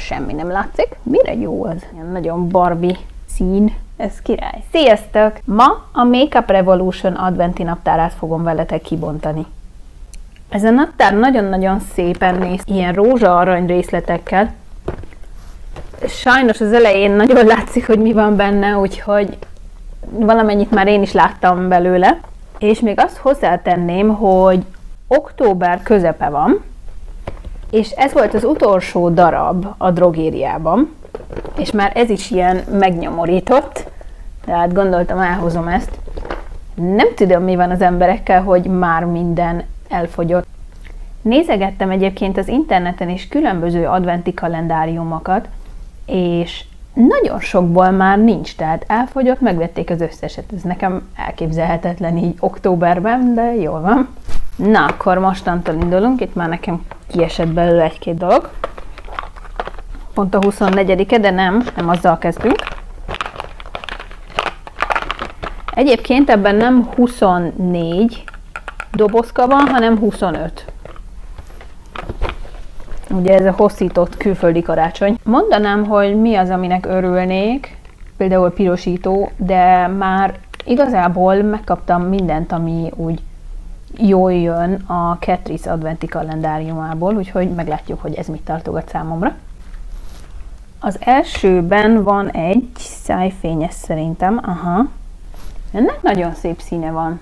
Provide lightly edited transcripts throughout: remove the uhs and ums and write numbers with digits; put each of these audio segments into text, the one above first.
semmi nem látszik. Mire jó az? Ilyen nagyon Barbie szín. Ez király. Sziasztok! Ma a Makeup Revolution adventi naptárát fogom veletek kibontani. Ez a naptár nagyon-nagyon szépen néz, ilyen rózsa-arany részletekkel. Sajnos az elején nagyon látszik, hogy mi van benne, úgyhogy valamennyit már én is láttam belőle. És még azt hozzátenném, hogy október közepe van, és ez volt az utolsó darab a drogériában, és már ez is ilyen megnyomorított, tehát gondoltam, elhozom ezt. Nem tudom, mi van az emberekkel, hogy már minden elfogyott. Nézegettem egyébként az interneten is különböző adventi kalendáriumokat, és nagyon sokból már nincs, tehát elfogyott, megvették az összeset. Ez nekem elképzelhetetlen így októberben, de jól van. Na, akkor mostantól indulunk, itt már nekem kiesett belőle egy-két dolog. Pont a 24-e, de nem azzal kezdünk. Egyébként ebben nem 24 dobozka van, hanem 25. Ugye ez a hosszított külföldi karácsony. Mondanám, hogy mi az, aminek örülnék, például pirosító, de már igazából megkaptam mindent, ami úgy jól jön a Catrice adventi kalendáriumából, úgyhogy meglátjuk, hogy ez mit tartogat számomra. Az elsőben van egy szájfényes szerintem, aha. Ennek nagyon szép színe van.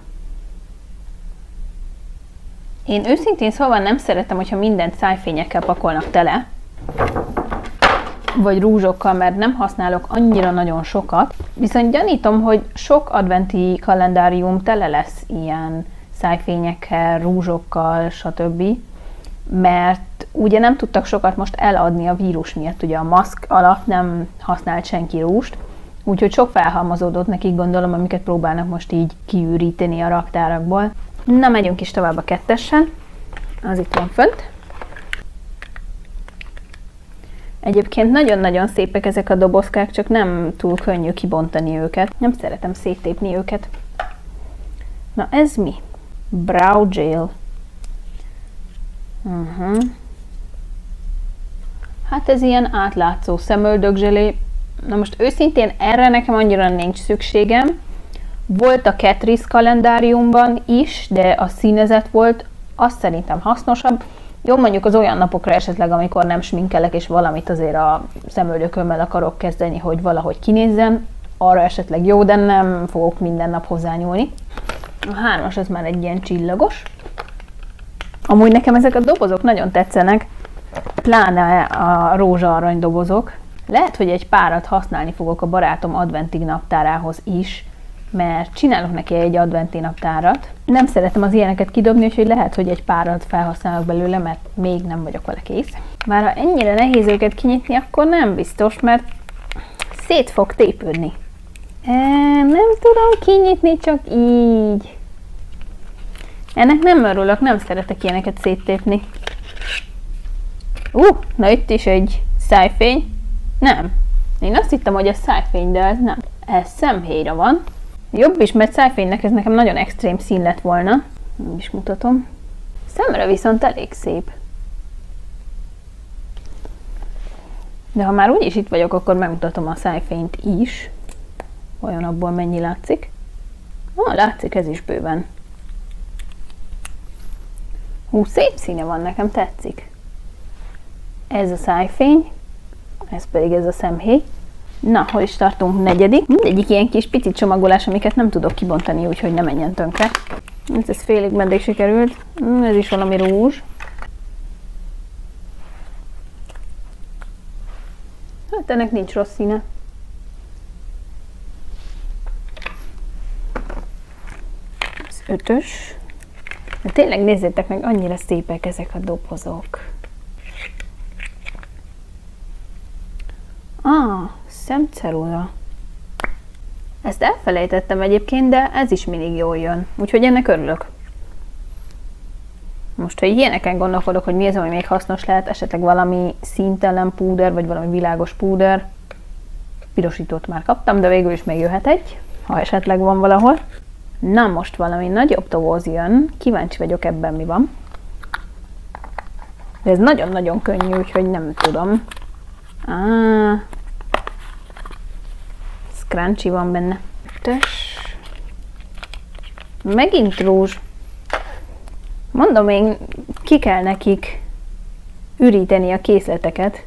Én őszintén szóval nem szeretem, hogyha mindent szájfényekkel pakolnak tele, vagy rúzsokkal, mert nem használok annyira nagyon sokat. Viszont gyanítom, hogy sok adventi kalendárium tele lesz ilyen szájfényekkel, rúzsokkal, stb. Mert ugye nem tudtak sokat most eladni a vírus miatt, ugye a maszk alatt nem használt senki rúst, úgyhogy sok felhalmozódott nekik, gondolom, amiket próbálnak most így kiüríteni a raktárakból. Na, megyünk is tovább a kettessel. Az itt van fönt. Egyébként nagyon-nagyon szépek ezek a dobozkák, csak nem túl könnyű kibontani őket. Nem szeretem széttépni őket. Na, ez mi? Brow Gel. Hát ez ilyen átlátszó szemöldökzselé. Na most őszintén erre nekem annyira nincs szükségem. Volt a Catrice kalendáriumban is, de a színezet volt, azt szerintem hasznosabb. Jó, mondjuk az olyan napokra esetleg, amikor nem sminkelek, és valamit azért a szemöldökömmel akarok kezdeni, hogy valahogy kinézzen, arra esetleg jó, de nem fogok minden nap hozzányúlni. A 3-as az már egy ilyen csillagos. Amúgy nekem ezek a dobozok nagyon tetszenek, pláne a rózsa-arany dobozok. Lehet, hogy egy párat használni fogok a barátom adventi naptárához is, mert csinálok neki egy adventi naptárat. Nem szeretem az ilyeneket kidobni, úgyhogy lehet, hogy egy párat felhasználok belőle, mert még nem vagyok vele kész. Már ha ennyire nehéz őket kinyitni, akkor nem biztos, mert szét fog tépődni. Nem tudom kinyitni, csak így. Ennek nem örülök, nem szeretek ilyeneket széttépni. Na itt is egy szájfény. Nem. Én azt hittem, hogy ez szájfény, de ez nem. Ez szemhéjra van. Jobb is, mert szájfénynek ez nekem nagyon extrém szín lett volna. Nem is mutatom. Szemre viszont elég szép. De ha már úgyis itt vagyok, akkor megmutatom a szájfényt is. Vajon abból mennyi látszik? Látszik ez is bőven. Szép színe van, nekem tetszik. Ez a szájfény, ez pedig ez a szemhéj. Na, hol is tartunk? 4. Mindegyik ilyen kis pici csomagolás, amiket nem tudok kibontani, úgyhogy ne menjen tönkre. Ez félig meddig sikerült. Ez is valami rúzs. Hát ennek nincs rossz színe. Ez 5-ös. De tényleg nézzétek meg, annyira szépek ezek a dobozok. Szemcerula. Ezt elfelejtettem egyébként, de ez is mindig jól jön. Úgyhogy ennek örülök. Most, ha ilyeneken gondolkodok, hogy mi az, ami még hasznos lehet, esetleg valami színtelen púder, vagy valami világos púder. Pirosítót már kaptam, de végül is még jöhet egy, ha esetleg van valahol. Na, most valami nagyobb doboz jön. Kíváncsi vagyok, ebben mi van. De ez nagyon-nagyon könnyű, úgyhogy nem tudom. Scrunchy van benne. Megint rózs. Mondom, én ki kell nekik üríteni a készleteket.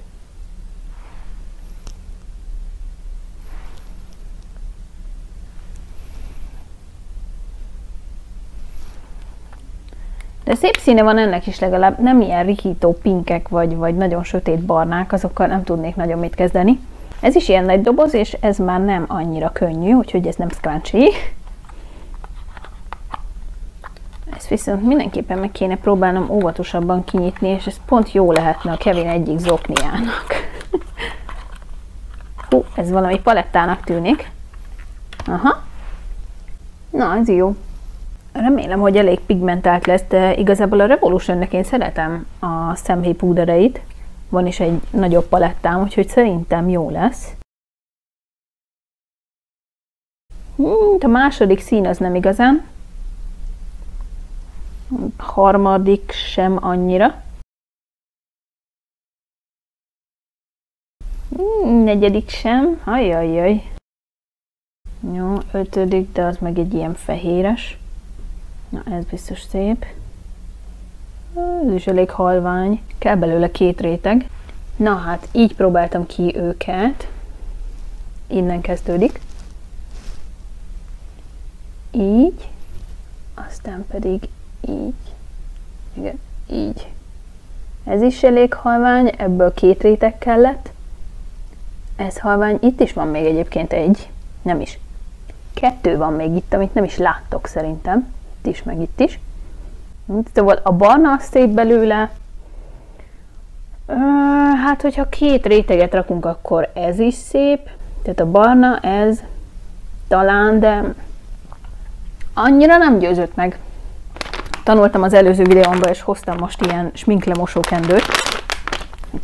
De szép színe van ennek is legalább, nem ilyen rikító pinkek, vagy nagyon sötét barnák, azokkal nem tudnék nagyon mit kezdeni. Ez is ilyen nagy doboz, és ez már nem annyira könnyű, úgyhogy ez nem scrunchy. Ezt viszont mindenképpen meg kéne próbálnom óvatosabban kinyitni, és ez pont jó lehetne a Kevin egyik zokniának. Hú, ez valami palettának tűnik. Aha. Na, ez jó. Remélem, hogy elég pigmentált lesz, de igazából a Revolutionnek én szeretem a szemhéj púdereit. Van is egy nagyobb palettám, úgyhogy szerintem jó lesz. A második szín az nem igazán. A harmadik sem annyira. Negyedik sem. Ajajaj. Jó, ötödik, de az meg egy ilyen fehéres. Na, ez biztos szép. Ez is elég halvány. Kell belőle 2 réteg. Na hát, így próbáltam ki őket. Innen kezdődik. Így. Aztán pedig így. Igen, így. Ez is elég halvány, ebből 2 réteg kellett. Ez halvány, itt is van még egyébként egy. Nem is. 2 van még itt, amit nem is láttok szerintem. Itt is, meg itt is. Szóval a barna az szép belőle. Hát, hogyha 2 réteget rakunk, akkor ez is szép. Tehát a barna, ez talán, de annyira nem győzött meg. Tanultam az előző videómban, és hoztam most ilyen sminklemosókendőt.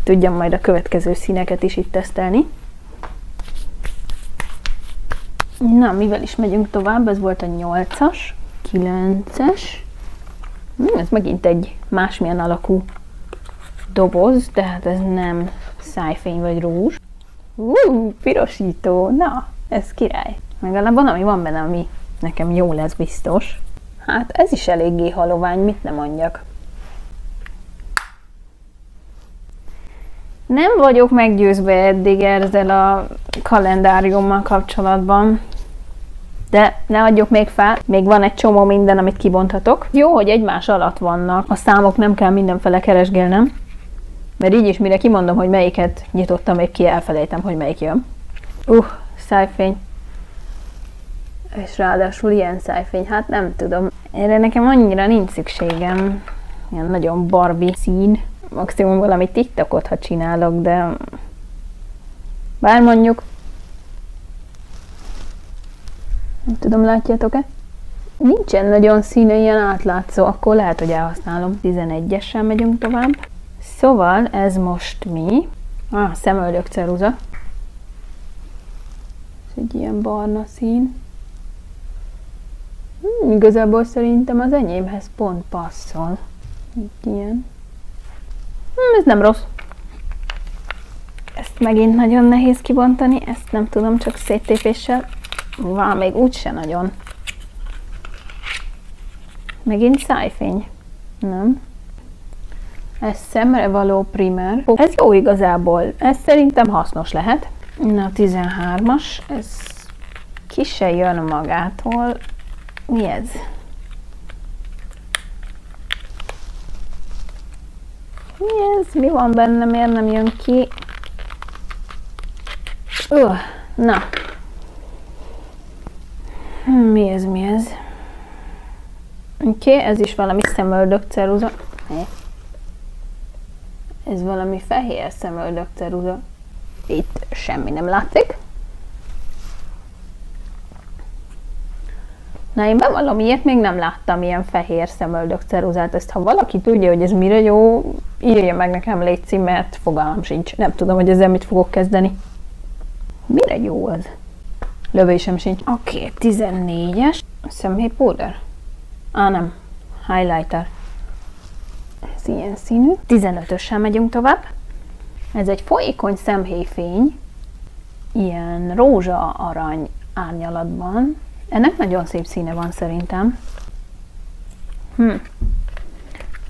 Tudjam majd a következő színeket is itt tesztelni. Na, mivel is megyünk tovább? Ez volt a 8-as, 9-es. Ez megint egy másmilyen alakú doboz, tehát ez nem szájfény vagy rózs. Pirosító, na, ez király. Legalább valami van benne, ami nekem jó lesz biztos. Hát ez is eléggé halovány, mit nem mondjak. Nem vagyok meggyőzve eddig ezzel a kalendáriummal kapcsolatban, de ne adjuk még fel, még van egy csomó minden, amit kibonthatok. Jó, hogy egymás alatt vannak, a számok nem kell mindenfele keresgélnem, mert így is mire kimondom, hogy melyiket nyitottam még ki, elfelejtem, hogy melyik jön. Szájfény. És ráadásul ilyen szájfény, hát nem tudom. Erre nekem annyira nincs szükségem. Ilyen nagyon Barbie szín. Maximum valami TikTokot, ha csinálok, de bár mondjuk nem tudom, látjátok-e? Nincsen nagyon színe ilyen átlátszó, akkor lehet, hogy elhasználom. 11-essel megyünk tovább. Szóval ez most mi? Szemöldök ceruza. Ez egy ilyen barna szín. Igazából szerintem az enyémhez pont passzol. Itt ilyen. Ez nem rossz. Ezt megint nagyon nehéz kibontani, ezt nem tudom, csak széttépéssel. Még úgyse nagyon. Megint szájfény. Nem. Ez szemre való primer. Ez jó igazából. Ez szerintem hasznos lehet. Na, 13-as. Ez ki se jön magától. Mi ez? Mi ez? Mi van benne? Miért nem jön ki? Na. Mi ez? Mi ez? Oké, ez is valami szemöldök ceruza. Ez valami fehér szemöldök ceruza. Itt semmi nem látszik. Na, én bevallom, ilyet még nem láttam, ilyen fehér szemöldök ceruzát. Ezt ha valaki tudja, hogy ez mire jó, írja meg nekem, létszi, mert fogalmam sincs. Nem tudom, hogy ezzel mit fogok kezdeni. Mire jó az? Lövésem sincs. Oké, 14-es. Szemhéjpóder? Nem. Highlighter. Ez ilyen színű. 15-össel megyünk tovább. Ez egy folyékony szemhéjfény, ilyen rózsa-arany árnyalatban. Ennek nagyon szép színe van szerintem.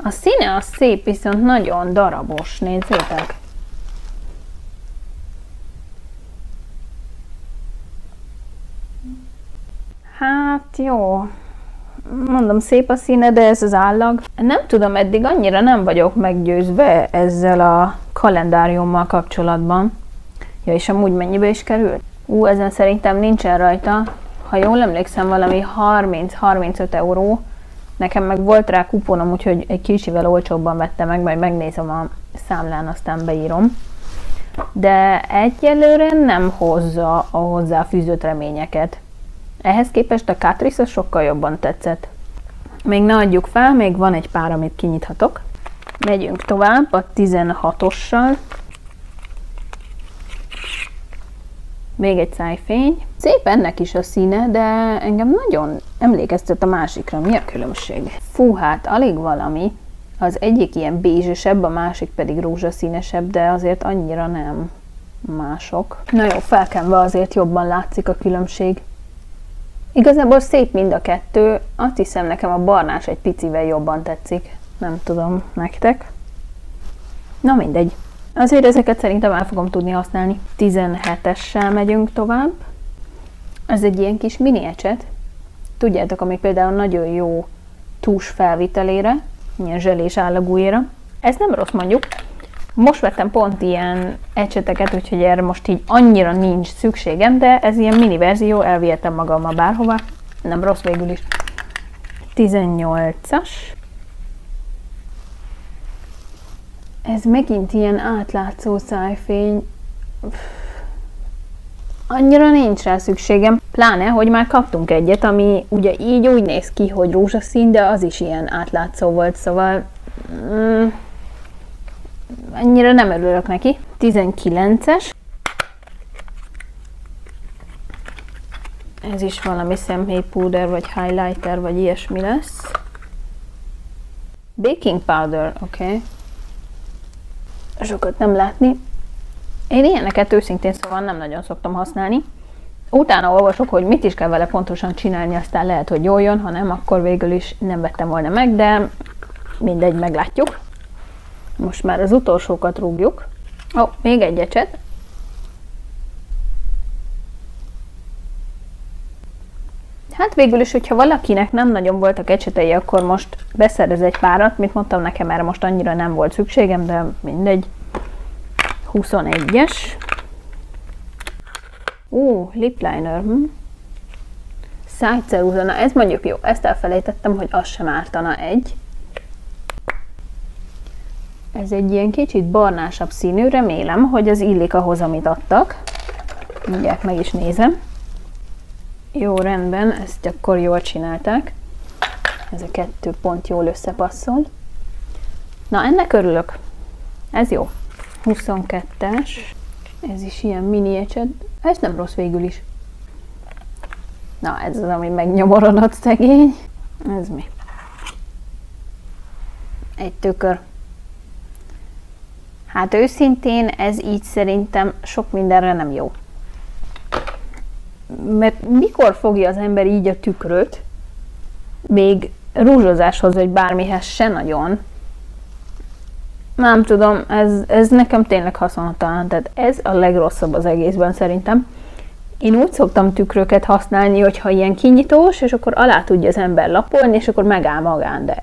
A színe az szép, viszont nagyon darabos, nézzétek! Hát jó, mondom, szép a színe, de ez az állag. Nem tudom, eddig annyira nem vagyok meggyőzve ezzel a kalendáriummal kapcsolatban. Ja, és amúgy mennyibe is került? Ezen szerintem nincsen rajta. Ha jól emlékszem, valami 30-35 euró. Nekem meg volt rá kuponom, úgyhogy egy kicsivel olcsóbban vettem meg, majd megnézem a számlán, aztán beírom. De egyelőre nem hozza a hozzáfűzött reményeket. Ehhez képest a Catrice sokkal jobban tetszett. Még ne adjuk fel, még van egy pár, amit kinyithatok. Megyünk tovább a 16-ossal. Még egy szájfény. Szép ennek is a színe, de engem nagyon emlékeztet a másikra. Mi a különbség? Fú, hát alig valami. Az egyik ilyen bézsesebb, a másik pedig rózsaszínesebb, de azért annyira nem mások. Na jó, felkenve azért jobban látszik a különbség. Igazából szép mind a kettő, azt hiszem nekem a barnás egy picivel jobban tetszik. Nem tudom, nektek? Na mindegy. Azért ezeket szerintem el fogom tudni használni. 17-essel megyünk tovább. Ez egy ilyen kis mini ecset. Tudjátok, ami például nagyon jó tús felvitelére, ilyen zselés állagújéra. Ez nem rossz mondjuk. Most vettem pont ilyen ecseteket, úgyhogy erre most így annyira nincs szükségem, de ez ilyen mini verzió, elvihetem magammal bárhova. Nem rossz végül is. 18-as. Ez megint ilyen átlátszó szájfény. Annyira nincs rá szükségem. Pláne, hogy már kaptunk egyet, ami ugye így úgy néz ki, hogy rózsaszín, de az is ilyen átlátszó volt, szóval annyira nem örülök neki. 19-es. Ez is valami szemhéjpúder, vagy highlighter, vagy ilyesmi lesz. Baking powder, oké. Sokat nem látni. Én ilyeneket őszintén szóval nem nagyon szoktam használni. Utána olvasok, hogy mit is kell vele pontosan csinálni, aztán lehet, hogy jól jön, ha nem, akkor végül is nem vettem volna meg, de mindegy, meglátjuk. Most már az utolsókat rúgjuk. Még egy ecset. Hát végül is, hogyha valakinek nem nagyon voltak ecsetei, akkor most beszerez egy párat. Mint mondtam, nekem erre most annyira nem volt szükségem, de mindegy. 21-es. Lip liner. Szájceruza. Na ez mondjuk jó. Ezt elfelejtettem, hogy az sem ártana egy. Ez egy ilyen kicsit barnásabb színű. Remélem, hogy az illik ahhoz, amit adtak. Mindjárt meg is nézem. Jó, rendben. Ezt akkor jól csinálták. Ez a kettő pont jól összepasszol. Na, ennek örülök. Ez jó. 22-es. Ez is ilyen mini ecset. Ez nem rossz végül is. Na, ez az, ami megnyomorodott szegény. Ez mi? Egy tükör. Hát őszintén ez így szerintem sok mindenre nem jó. Mert mikor fogja az ember így a tükröt, még rúzsozáshoz vagy bármihez se nagyon. Nem tudom, ez nekem tényleg haszontalan, tehát ez a legrosszabb az egészben szerintem. Én úgy szoktam tükröket használni, hogyha ilyen kinyitós, és akkor alá tudja az ember lapolni, és akkor megáll magán, de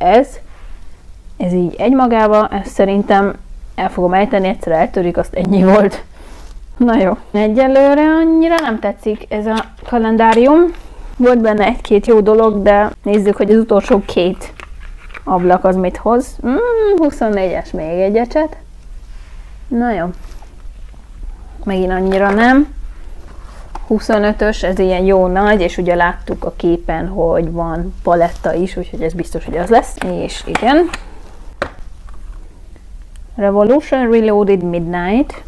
ez így egymagába, ezt szerintem el fogom ejteni, egyszer eltörik, azt ennyi volt. Na jó. Egyelőre annyira nem tetszik ez a kalendárium. Volt benne egy-két jó dolog, de nézzük, hogy az utolsó két ablak az mit hoz. 24-es még egy ecset. Na jó. Megint annyira nem. 25-ös, ez ilyen jó nagy, és ugye láttuk a képen, hogy van paletta is, úgyhogy ez biztos, hogy az lesz. És igen. Revolution Reloaded Midnight.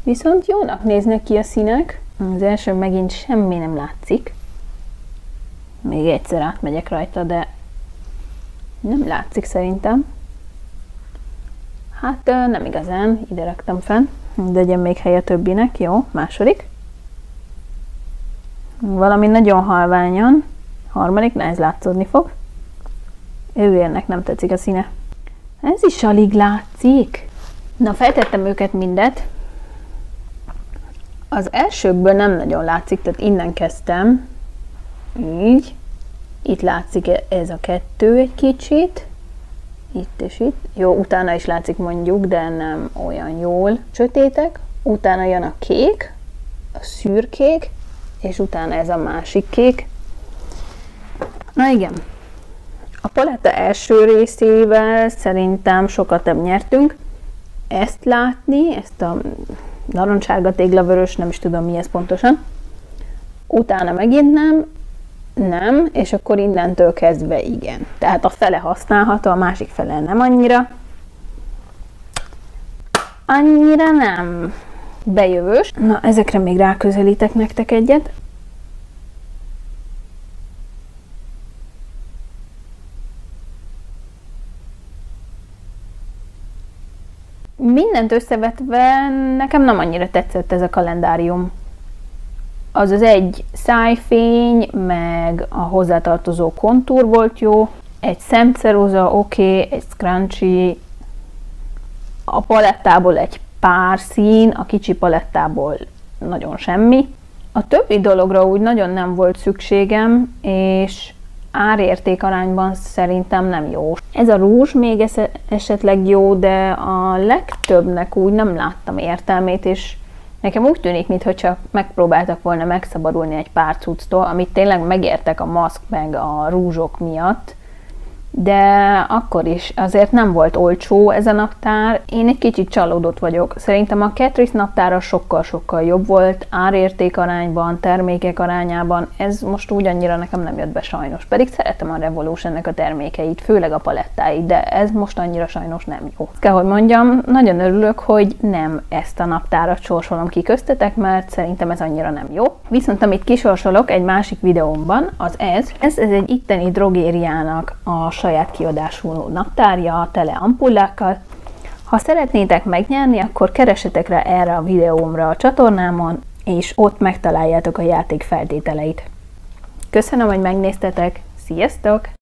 Viszont jónak néznek ki a színek. Az első megint semmi nem látszik. Még egyszer átmegyek rajta, de nem látszik szerintem. Hát nem igazán, ide raktam fenn, de legyen még helye többinek. Jó, második. Valami nagyon halványan. Harmadik, ez látszódni fog. Őérnek nem tetszik a színe. Ez is alig látszik. Na, feltettem őket mindet. Az elsőkből nem nagyon látszik, tehát innen kezdtem. Így. Itt látszik ez a kettő egy kicsit. Itt és itt. Jó, utána is látszik mondjuk, de nem olyan jól. Sötétek. Utána jön a kék, a szürkék, és utána ez a másik kék. Na igen. A paletta első részével szerintem sokat nyertünk. Ezt látni, ezt a narancssárga téglavörös, nem is tudom mi ez pontosan. Utána megint nem, és akkor innentől kezdve igen. Tehát a fele használható, a másik fele nem annyira. Annyira nem bejövős. Na, ezekre még ráközelítek nektek egyet. Mindent összevetve nekem nem annyira tetszett ez a kalendárium. Az egy szájfény, meg a hozzátartozó kontúr volt jó, egy szemceruza oké, egy scrunchie, a palettából egy pár szín, a kicsi palettából nagyon semmi. A többi dologra úgy nagyon nem volt szükségem, és árérték arányban szerintem nem jó. Ez a rúzs még esetleg jó, de a legtöbbnek úgy nem láttam értelmét, és nekem úgy tűnik, mintha megpróbáltak volna megszabadulni egy pár cucctól, amit tényleg megértek a maszk meg a rúzsok miatt, de akkor is azért nem volt olcsó ez a naptár. Én egy kicsit csalódott vagyok. Szerintem a Catrice naptára sokkal-sokkal jobb volt, árérték arányban, termékek arányában. Ez most úgy annyira nekem nem jött be sajnos. Pedig szeretem a Revolutionnek a termékeit, főleg a palettáit, de ez most annyira sajnos nem jó. Kell, hogy mondjam, nagyon örülök, hogy nem ezt a naptárat sorsolom ki köztetek, mert szerintem ez annyira nem jó. Viszont amit kisorsolok egy másik videómban, az ez egy itteni drogériának a saját kiadású naptárja, tele ampullákkal. Ha szeretnétek megnyerni, akkor keresetek rá erre a videómra a csatornámon, és ott megtaláljátok a játék feltételeit. Köszönöm, hogy megnéztetek, sziasztok!